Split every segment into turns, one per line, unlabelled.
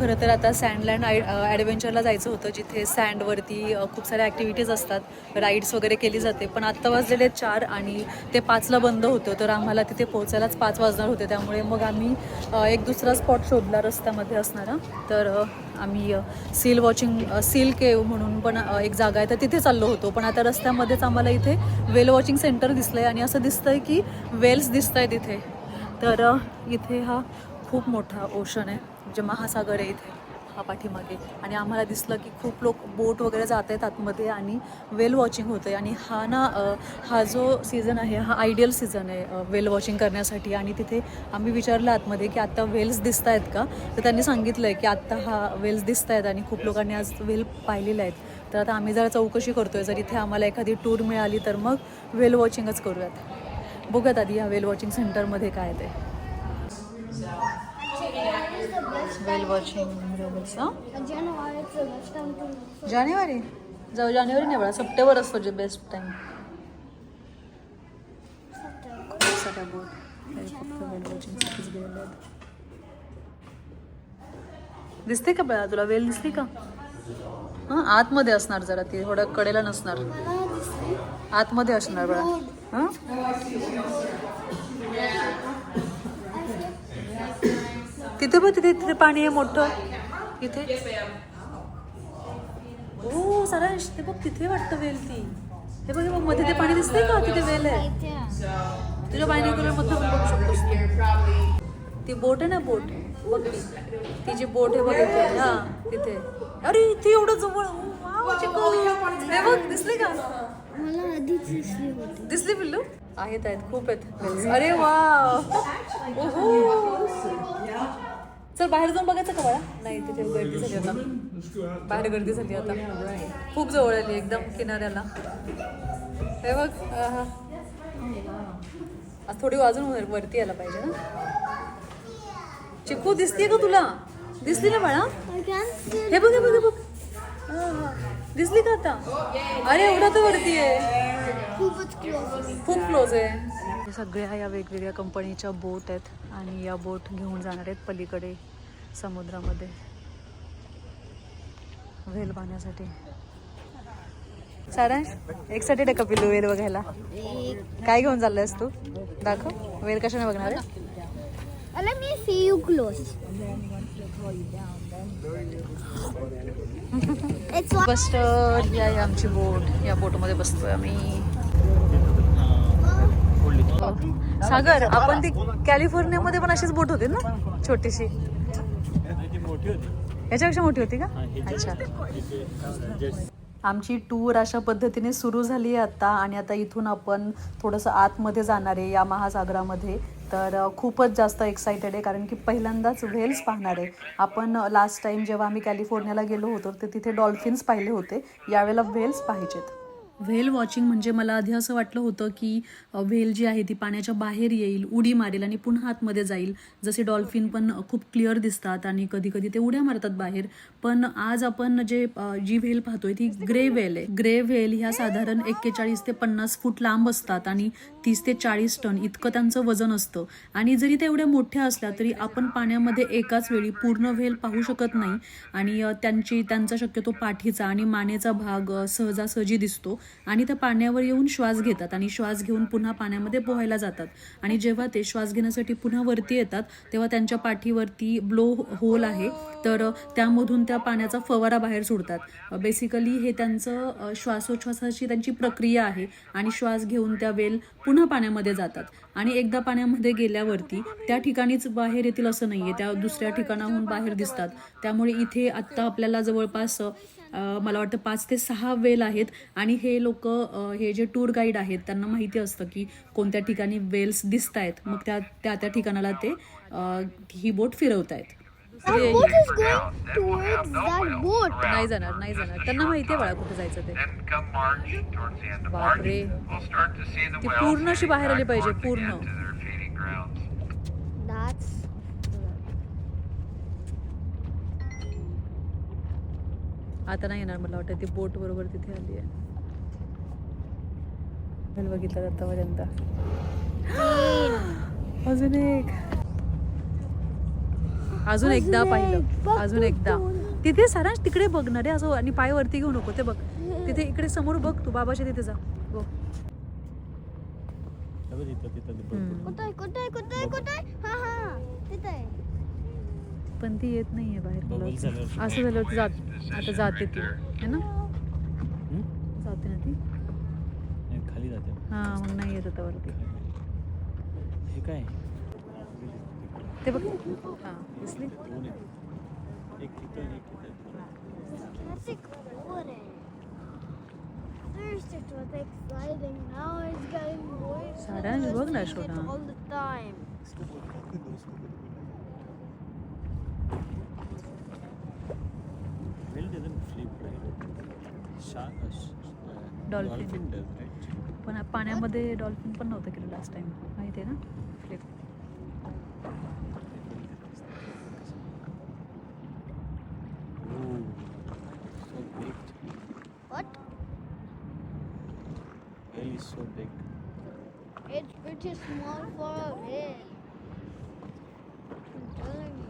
खरं तर आता सँडलँड ॲडव्हेंचरला जायचं होतं, जिथे सँडवरती खूप साऱ्या ॲक्टिव्हिटीज असतात, राईड्स वगैरे केली जाते. पण आत्ता वाजलेले 4 आणि ते 5ला बंद होतं, तर आम्हाला तिथे पोहोचायलाच 5 वाजणार होते. त्यामुळे मग आम्ही एक दुसरा स्पॉट शोधला रस्त्यामध्ये असणारा. तर आम्ही सील केव म्हणून पण एक जागा आहे, तर तिथे चाललो होतो. पण आता रस्त्यामध्येच आम्हाला इथे वेल वॉचिंग सेंटर दिसलं आहे आणि असं दिसतंय की वेल्स दिसत आहेत इथे. तर इथे हा खूप मोठा ओशन आहे, म्हणजे महासागर आहे इथे हा पाठीमागे. आणि आम्हाला दिसलं की खूप लोक बोट वगैरे जात आहेत आतमध्ये आणि वेल वॉचिंग होतं आहे. आणि हा जो सीझन आहे हा आयडियल सीझन आहे वेल वॉचिंग करण्यासाठी. आणि तिथे आम्ही विचारलं आतमध्ये की आत्ता वेल्स दिसत आहेत का, तर त्यांनी सांगितलं आहे की आत्ता हा वेल्स दिसत आहेत आणि खूप लोकांनी आज वेल पाहिलेले आहेत. तर आता आम्ही जरा चौकशी करतो आहे, जर इथे आम्हाला एखादी टूर मिळाली तर मग वेल वॉचिंगच करूयात. बघूयात आधी ह्या वेल वॉचिंग सेंटरमध्ये काय ते. वेल वॉचिंग जानेवारी जानेवारी नाही बघा, सप्टेंबर असतो जे बेस्ट टाइम. खूप साऱ्या बोट फक्त वेल वॉचिंगसाठीच गेलेले आहेत. दिसते का बघा तुला वेल दिसते का? हां आतमध्ये असणार, जरा ती थोडं कडेला नसणार, आतमध्ये असणार बघा. हां तिथे बघ, तिथे पाणी आहे मोठं इथे. हो सारांश ते बघ तिथे वाटतं वेल ती. हे बघ मध्ये ते पाणी दिसतंय का, तिथे वेल आहे. तुझ्या बायनोक्युलर मधनं पण बघू शकतोस. ती बोट आहे ना, बोट बघ ती जी बोट आहे बघ इथे. हा तिथे. अरे इथे एवढं जवळ. हे बघ दिसले का? दिसली पिल्लू? आहेत खूप आहेत. अरे वा, चल बाहेर जाऊन बघायचं का बाळा? नाही तिथे गर्दी झाली आता, बाहेर गर्दी झाली आता, खूप जवळ आली एकदम किनाऱ्याला. हे बघ थोडी अजून वरती यायला पाहिजे ना. चिकू दिसतीये का तुला? दिसली ना बाळा? हे बघ हे बघ हे बघ, दिसली का आता? अरे एवढा तर वरती आहे, खूप क्लोज आहे. सगळ्या या वेगवेगळ्या कंपनीच्या बोट आहेत आणि या बोट घेऊन जाणार आहेत पलीकडे समुद्रामध्ये वेल पाहण्यासाठी. सारांश एक्साइटेड आहे का पिल्लू वेल बघायला? काय घेऊन चाललायस तू? दाखव वेल कशाने बघणार आहे.
Let me see you close.
Buster या आमची बोट, या बोटमध्ये बसतोय आम्ही. सागर आपण ती कॅलिफोर्नियामध्ये पण अशीच बोट होती ना छोटीशी, याच्यापेक्षा मोठी होती का? अच्छा. आमची टूर अशा पद्धतीने सुरू झाली आहे आता. आणि आता इथून आपण थोडंसं आतमध्ये जाणार आहे या महासागरामध्ये. तर खूपच जास्त एक्सायटेड आहे, कारण की पहिल्यांदाच व्हेल्स पाहणार आहे आपण. लास्ट टाईम जेव्हा आम्ही कॅलिफोर्नियाला गेलो होतो तर तिथे डॉल्फिन्स पाहिले होते, यावेळेला व्हेल्स पाहिजेत. व्हेल वॉचिंग म्हणजे मला आधी असं वाटलं होतं की व्हेल जी आहे ती पाण्याच्या बाहेर येईल, उडी मारेल आणि पुन्हा आतमध्ये जाईल. जसे डॉल्फिन पण खूप क्लिअर दिसतात आणि कधी कधी ते उड्या मारतात बाहेर. पण आज आपण जी व्हेल पाहतोय ती ग्रे व्हेल आहे. ग्रे व्हेल ह्या साधारण 41 ते 50 फूट लांब असतात आणि 30 ते 40 टन इतकं त्यांचं वजन असतं. आणि जरी त्या एवढ्या मोठ्या असल्या तरी आपण पाण्यामध्ये एकाच वेळी पूर्ण व्हेल पाहू शकत नाही. आणि त्यांचा शक्यतो पाठीचा आणि मानेचा भाग सहजासहजी दिसतो. आणि त्या पाण्यावर येऊन श्वास घेतात आणि श्वास घेऊन पुन्हा पाण्यामध्ये पोहायला जातात. आणि जेव्हा ते श्वास घेण्यासाठी पुन्हा वरती येतात तेव्हा त्यांच्या पाठीवरती ब्लो होल आहे, तर त्यामधून त्या पाण्याचा फवारा बाहेर सोडतात. बेसिकली हे त्यांचं श्वासोच्छ्वासाची त्यांची प्रक्रिया आहे. आणि श्वास घेऊन त्या वेल पुन्हा पाण्यामध्ये जातात. आणि एकदा पाण्यामध्ये गेल्यावरती त्या ठिकाणीच बाहेर येतील असं नाहीये, त्या दुसऱ्या ठिकाणाहून बाहेर दिसतात. त्यामुळे इथे आत्ता आपल्याला जवळपास मला वाटतं 5 ते 6 वेल आहेत. आणि हे लोक, हे जे टूर गाईड आहेत त्यांना माहिती असतं की कोणत्या ठिकाणी वेल्स दिसत आहेत, मग त्या ठिकाणाला ते ही बोट फिरवतायत. नाही जाणार त्यांना माहिती आहे बाळा कुठे जायचं ते. बापरे, ती पूर्ण अशी बाहेर आली पाहिजे पूर्ण. आता नाही येणार मला वाटतं, ती बोट बरोबर तिथे आली आहे. बघितलं आतापर्यंत. अजून एक अजून एकदा
अजून
पाहिलं
एक. बघ
अजून
तू
एकदा
दोन.
तिथे सारांश तिकडे बघणार आहे असं आणि पाय वरती घेऊ नको ते बघ तिथे इकडे समोर बघ तू बाबाच्या तिथे जा गो
कुठे कुठे कुठे कुठे हा हा तिथे
पण ती येत नाहीये बाहेर मला
Bubbles
वाटतं.
झाल्यावर
असं झालं होतं आता जाते ती है ना जाते ना ती
खाली जाते
हा मग नाही येत आता वरती
हे काय
ते बघ हा दिसली
दोन आहेत. एक तिथं एक तिथं.
That's exciting. First it was exciting, now it's getting more
सारांश बघ ना
exciting
शोना
all the time.
Whale doesn't flip, right?
Dolphin.
does, right?
पण पाण्यामध्ये डॉल्फिन पण नव्हतं केलं लास्ट टाइम माहिती आहे ना flip
Oh, so big.
What?
Whale is so big.
It's pretty small for a whale. I'm telling you.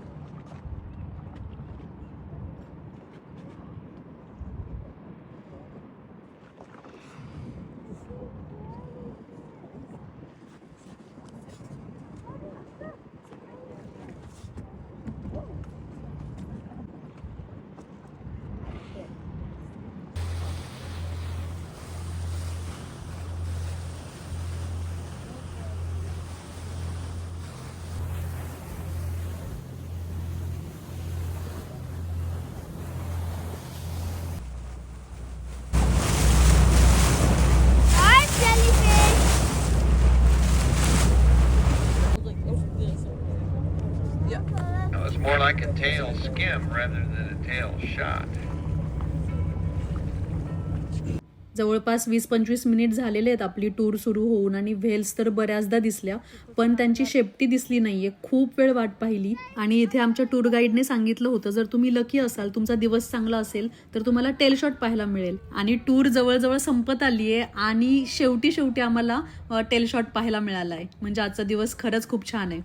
Hi, jellyfish.
No, it's more like a tail skim rather than a tail shot.
जवळपास 20-25 minute झालेले आहेत आपली tour सुरू होऊन आणि whales तर बऱ्याचदा दिसल्या पण त्यांची शेपटी दिसली नाहीये खूप वेळ वाट पाहिली आणि इथे आमच्या टूर गाईडने सांगितलं होतं जर तुम्ही लकी असाल तुमचा दिवस चांगला असेल तर तुम्हाला टेल शॉट पाहायला मिळेल आणि टूर जवळजवळ संपत आली आहे आणि शेवटी आम्हाला टेल शॉट पाहायला मिळाला आहे म्हणजे आजचा दिवस खरंच खूप छान आहे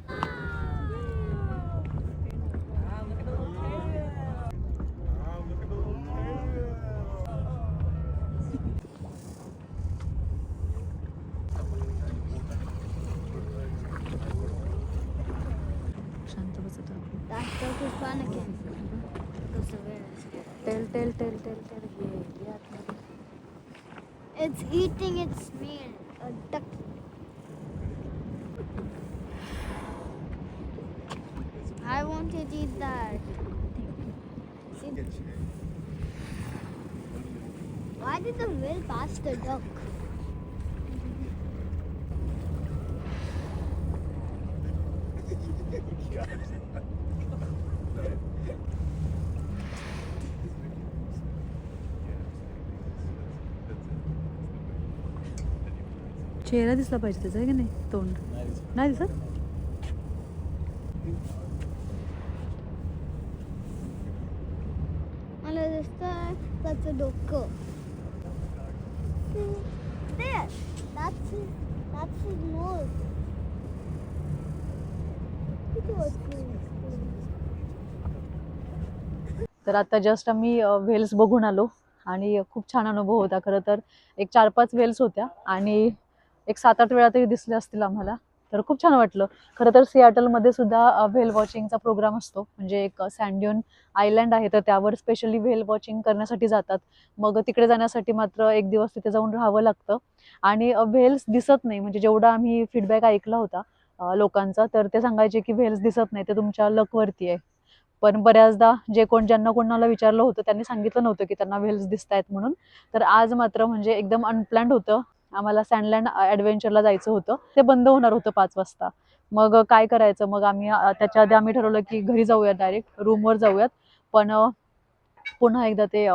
शांत बसत
That's Dr. Flanagan. Because the whale is scared.
Tail
It's eating its meal. A duck. I want to eat that. See? Why did the whale pass the duck?
चेहरा दिसला पाहिजे त्याचा आहे की नाही तोंड नाही दिसत
मला दिसतंय त्याचं डोकं. There. That's his nose. Look at what's going on.
तर आता जस्ट आम्ही व्हेल्स बघून आलो आणि खूप छान अनुभव होता खरं तर एक 4-5 व्हेल्स होत्या आणि एक 7-8 वेळा तरी दिसले असतील आम्हाला तर खूप छान वाटलं खरं तर सियाटलमध्ये सुद्धा व्हेल वॉचिंगचा प्रोग्राम असतो म्हणजे एक सँड्यून आयलँड आहे तर त्यावर स्पेशली व्हेल वॉचिंग करण्यासाठी जातात मग तिकडे जाण्यासाठी मात्र एक दिवस तिथे जाऊन राहावं लागतं आणि व्हेल्स दिसत नाही म्हणजे जेवढा आम्ही फीडबॅक ऐकला होता लोकांचा तर ते सांगायचे की व्हेल्स दिसत नाही ते तुमच्या लकवरती आहे पण बऱ्याचदा ज्यांना कोणाला विचारलं होतं त्यांनी सांगितलं नव्हतं की त्यांना व्हेल्स दिसत आहेत म्हणून तर आज मात्र म्हणजे एकदम अनप्लॅन्ड होतं आम्हाला सँडलँड ॲडव्हेंचरला जायचं होतं ते बंद होणार होतं 5 वाजता मग काय करायचं मग आम्ही त्याच्या आधी आम्ही ठरवलं की घरी जाऊयात डायरेक्ट रूमवर जाऊयात पण पुन्हा एकदा ते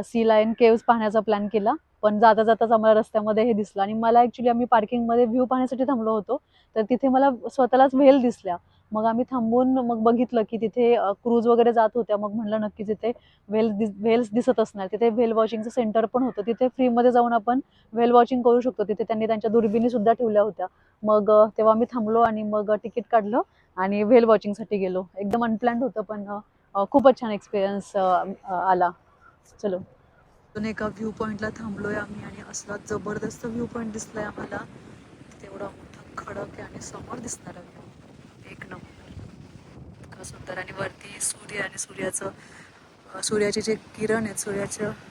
सी लायन केव्स पाहण्याचा प्लॅन केला पण जाता जाताच आम्हाला रस्त्यामध्ये हे दिसलं आणि मला ॲक्च्युली आम्ही पार्किंगमध्ये व्ह्यू पाहण्यासाठी थांबलो होतो तर तिथे मला स्वतःलाच व्हेल दिसल्या मग आम्ही थांबून मग बघितलं की तिथे क्रूज वगैरे जात होत्या मग म्हणलं नक्की तिथे व्हेल्स दिसत असणार तिथे व्हेल वॉचिंगचं सेंटर पण होतं तिथे फ्रीमध्ये जाऊन आपण व्हेल वॉचिंग करू शकतो तिथे त्यांनी त्यांच्या दुर्बिणी सुद्धा ठेवल्या होत्या मग तेव्हा आम्ही थांबलो आणि मग तिकीट काढलं आणि व्हेल वॉचिंगसाठी गेलो. एकदम अनप्लॅन्ड होतं पण खूपच छान एक्सपिरियन्स आला. चलो अजून एका व्ह्यू पॉईंटला थांबलोय आम्ही आणि असला जबरदस्त व्ह्यू पॉईंट दिसलाय आम्हाला. तेवढा मोठा खडक आहे आणि समोर दिसणारा व्ह्यू एक नंबर, इतका सुंदर. आणि वरती सूर्य आणि सूर्याचे जे किरण आहेत,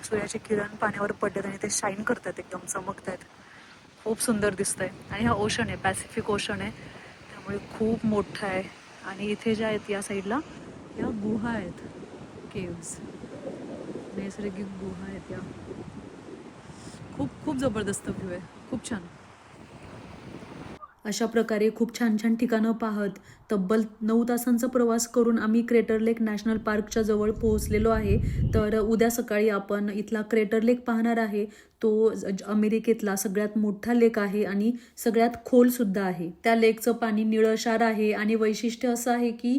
सूर्याचे किरण पाण्यावर पडतात आणि ते शाईन करतात, एकदम चमकतात. खूप सुंदर दिसतंय. आणि हा ओशन आहे, पॅसिफिक ओशन आहे, त्यामुळे खूप मोठा आहे. आणि इथे ज्या आहेत या साईडला या गुहा आहेत, केव्स, नैसर्गिक गुहा आहेत या. खूप जबरदस्त व्ह्यू आहे, खूप छान. अशा प्रकारे खूप छान छान ठिकाणं पाहत तब्बल 9 तासांचा प्रवास करून आम्ही क्रेटर लेक नॅशनल पार्कच्या जवळ पोहोचलेलो आहे. तर उद्या सकाळी आपण इथला क्रेटर लेक पाहणार आहे. तो अमेरिकेतला सगळ्यात मोठा लेक आहे आणि सगळ्यात खोलसुद्धा आहे. त्या लेकचं पाणी निळंशार आहे आणि वैशिष्ट्य असं आहे की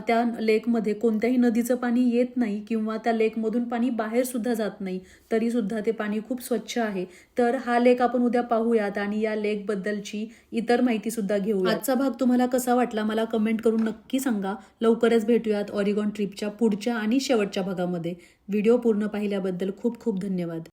त्या लेकमध्ये कोणत्याही नदीचं पाणी येत नाही किंवा त्या लेकमधून पाणी बाहेरसुद्धा जात नाही, तरीसुद्धा ते पाणी खूप स्वच्छ आहे. तर हा लेक आपण उद्या पाहूयात आणि या लेकबद्दलची इतर माहितीसुद्धा घेऊया. आजचा भाग तुम्हाला कसा वाटला मला कमेंट करून नक्की सांगा. लवकरच भेटूयात ऑरेगॉन ट्रिपच्या पुढच्या आणि शेवटच्या भागामध्ये. व्हिडिओ पूर्ण पाहिल्याबद्दल खूप खूप धन्यवाद.